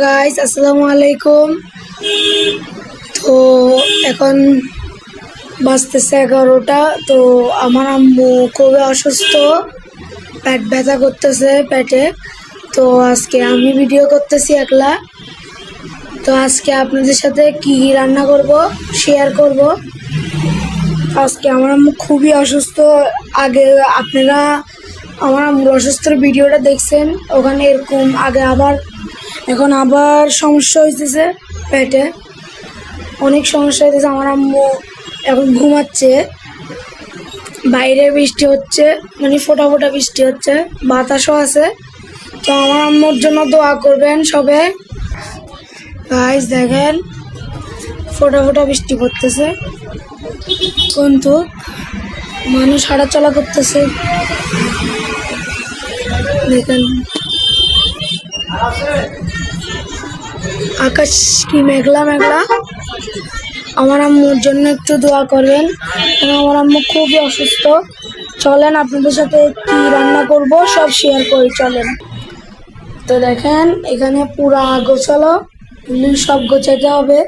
Guys আসসালামু আলাইকুম। তো এখন বাজতেছে 11টা। তো আমার আম্মু খুবই অসুস্থ, পেট ব্যথা করতেছে পেটে। তো আজকে আমি ভিডিও করতেছি একলা। তো আজকে আপনাদের সাথে কি রান্না করব শেয়ার করব। আজকে আমার আম্মু খুবই অসুস্থ। আগে আপনারা আমার আম্মুর অসুস্থর ভিডিওটা দেখছেন, ওখানে এরকম আগে এখন আবার সমস্যা হইতেছে, পেটে অনেক সমস্যা হইতেছে। আমার আম্মু এখন ঘুমাচ্ছে, বাইরে বৃষ্টি হচ্ছে, মানে ফোঁটা ফোঁটা বৃষ্টি হচ্ছে, বাতাসও আছে। তো আমার আম্মুর জন্য দোয়া করবেন সবে। গাইস দেখেন ফোঁটা ফোঁটা বৃষ্টি পড়তেছে, কিন্তু মানুষ হাঁটাচলা করতেছে। দেখেন আকাশ কি মেঘলা মেঘলা। আমার আম্মুর জন্য একটু দোয়া করবেন, আমার আম্মু খুবই অসুস্থ। চলেন আপনাদের সাথে কি রান্না করব সব শেয়ার করি, চলেন। তো দেখেন এখানে পুরা গোছালো, সব গোছাতে হবে।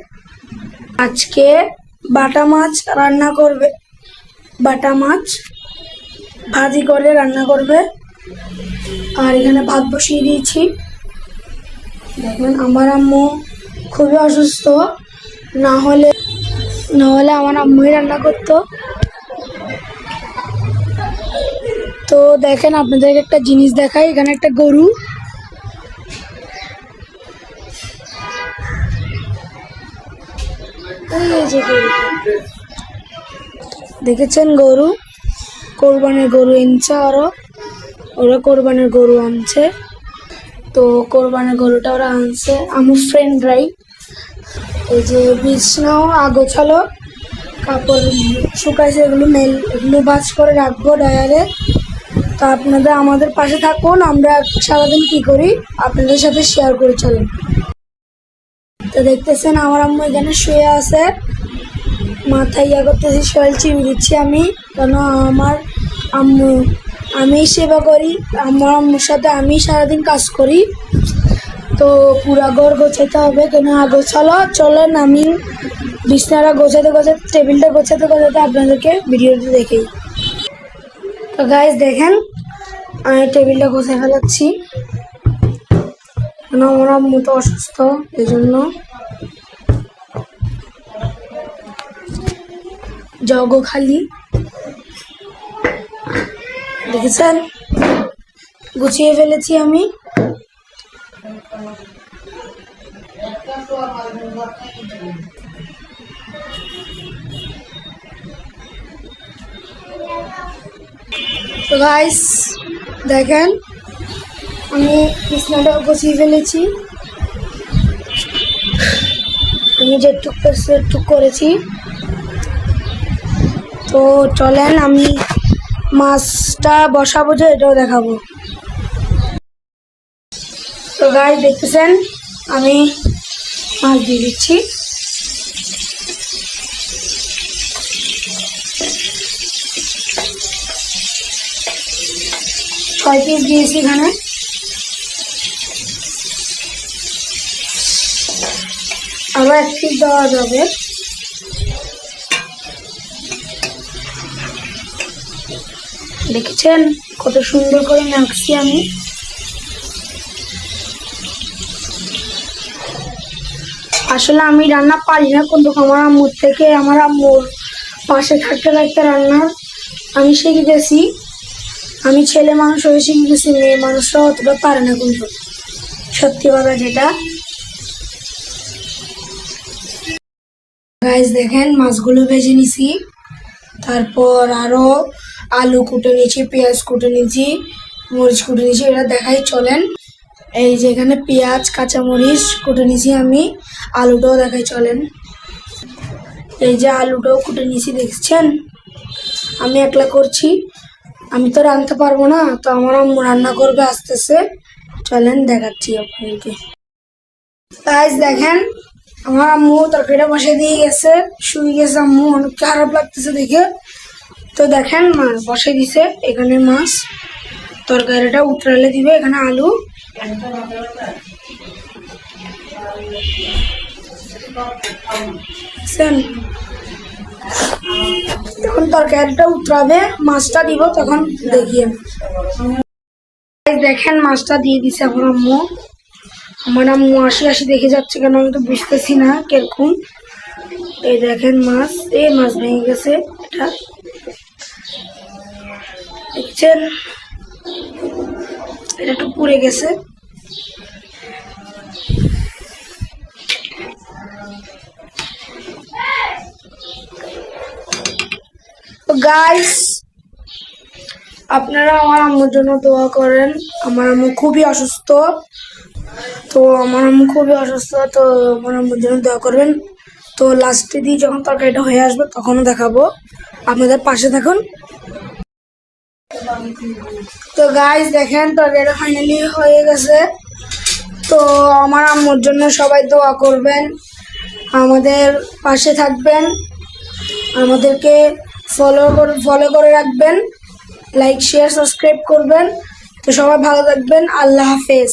আজকে বাটা মাছ রান্না করবে, বাটা মাছ ভাজি করে রান্না করবে। আর এখানে ভাত বসিয়ে দিয়েছি। দেখবেন আমার আম্মু খুবই অসুস্থ, না হলে আমার আম্মুই রান্না করতো। তো দেখেন আপনাদেরকে একটা জিনিস দেখাই, এখানে একটা গরু, দেখেছেন গরু, কোরবানির গরু এনেছে। ওরা কোরবানির গরু আনছে। তো কোরবানির গরুটা ওরা আনছে আমার ফ্রেন্ডরাই। এই যে বিছনাও আগোছালো, কাপড় শুকাইছে, এগুলো বাজ করে রাখবো ড্রায়ারে। তো আপনাদের আমাদের পাশে থাকুন, আমরা সারাদিন কি করি আপনাদের সাথে শেয়ার করে চলেন। তো দেখতেছেন আমার আম্মু এখানে শুয়ে আছে, মাথায় করতেছি, শরীর চিবি দিচ্ছি আমি, কেন আমার আম্মু আমি সেবা করি, আমার আম্মুর সাথে আমি সারাদিন কাজ করি। তো পুরা ঘর গোছাতে হবে, কেন গোছালো। চলেন আমি বিছনাটা গোছাতে টেবিলটা গোছাতে আপনাদেরকে ভিডিওতে দেখেই। তো গাইস দেখেন আমি টেবিলটা গোছায় ফেলাচ্ছি, কেন আমার আম্মু তো অসুস্থ, এই জন্য। জগও খালি, দেখেছেন গুছিয়ে ফেলেছি আমি। তো গাইস দেখেন আমি বিছনাটা গুছিয়ে ফেলেছি, আমি যেটুক করেছি। তো চলেন আমি মাছটা বসাবো, যে এটাও দেখাবো। তো গাইস দেখতেছেন আমি মাছ দিয়ে দিচ্ছি। ছয় পিস দিয়েছি এখানে। আবার 1 পিস দেওয়া যাবে। দেখেছেন কত সুন্দর করে মাখছি আমি। আসলে আমি রান্না পারি না, কিন্তু আমার আম্মুর থেকে, আমার আম্মুর পাশে থাকতে রান্নার আমি শিখে গেছি। আমি ছেলে মানুষ হয়ে শিখে গেছি, মেয়ে মানুষরা অতটা পারে না, কিন্তু সত্যি কথা যেটা। গাইস দেখেন মাছগুলো ভেজে নিছি, তারপর আরো আলু কুটে নিয়েছি, পেঁয়াজ কুটে নিয়েছি, মরিচ কুটে নিয়েছি, এটা দেখাই চলেন। এই যে এখানে পেঁয়াজ কাঁচামরিচ কুটে নিয়েছি আমি, আলুটাও দেখাই চলেন। এই যে আলুটাও কুটে নিয়েছি, দেখছেন আমি একলা করছি, আমি তো রান্নতে পারবো না। তো আমার আম্মু রান্না করবে আসতেছে, চলেন দেখাচ্ছি আপনাদেরকে। গাইস দেখেন আমার আম্মু তরকারিটা বসে দিয়ে গেছে, শুয়ে গেছে আম্মু, অনেক খারাপ লাগতেছে দেখে। তো দেখেন মাছ বসে দিছে, এখানে মাছ তরকারিটা উতরালে দিবে, এখানে আলু। যখন তরকারিটা উতরাবে মাছটা দিব তখন দেখিয়ে দেখেন মাছটা দিয়ে দিছে আমার আম্মু আসি আসি দেখে যাচ্ছে কেন আমি তো বুঝতেছি না কিরকম। এই দেখেন মাছ ভেঙে গেছে, এটা দেখছেন, এটা একটু পুড়ে গেছে। তো গাইস আপনারা আমার আম্মুর জন্য দোয়া করেন। আমার আম্মু খুবই অসুস্থ, তো আমার আম্মুর জন্য দোয়া করবেন। তো লাস্টে দিয়ে যখন তরকারিটা হয়ে আসবে তখনও দেখাবো, আপনাদের পাশে থাকুন। তো গাইস দেখেন তরকারিটা ফাইনালি হয়ে গেছে। তো আমার আম্মুর জন্য সবাই দোয়া করবেন, আমাদের পাশে থাকবেন, আমাদেরকে ফলো করে রাখবেন, লাইক শেয়ার সাবস্ক্রাইব করবেন। তো সবাই ভালো থাকবেন, আল্লাহ হাফেজ।